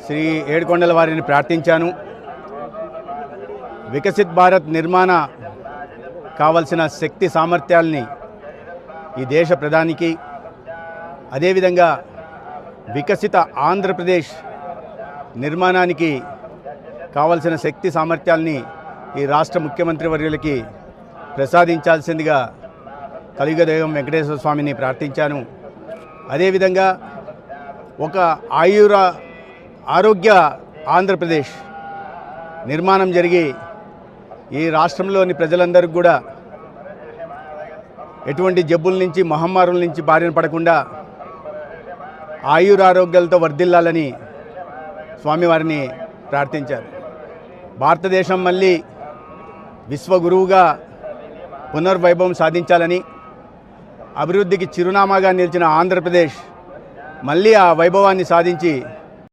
శ్రీ ఏడుకొండల వారిని ప్రార్థించాను. వికసిత్ భారత్ నిర్మాణ కావలసిన శక్తి సామర్థ్యాల్ని ఈ దేశ ప్రధానికి, అదేవిధంగా వికసిత ఆంధ్రప్రదేశ్ నిర్మాణానికి కావలసిన శక్తి సామర్థ్యాల్ని ఈ రాష్ట్ర ముఖ్యమంత్రి వర్యులకి ప్రసాదించాల్సిందిగా కలియుగ దైవం వెంకటేశ్వర స్వామిని ప్రార్థించాను. అదేవిధంగా ఒక ఆరోగ్య ఆంధ్రప్రదేశ్ నిర్మాణం జరిగి ఈ రాష్ట్రంలోని ప్రజలందరికీ కూడా ఎటువంటి జబ్బుల నుంచి, మహమ్మారుల నుంచి బారిన పడకుండా ఆరోగ్యాలతో వర్ధిల్లాలని స్వామివారిని ప్రార్థించారు. భారతదేశం మళ్ళీ విశ్వగురువుగా పునర్వైభవం సాధించాలని, అభివృద్ధికి చిరునామాగా నిలిచిన ఆంధ్రప్రదేశ్ మళ్ళీ ఆ వైభవాన్ని సాధించి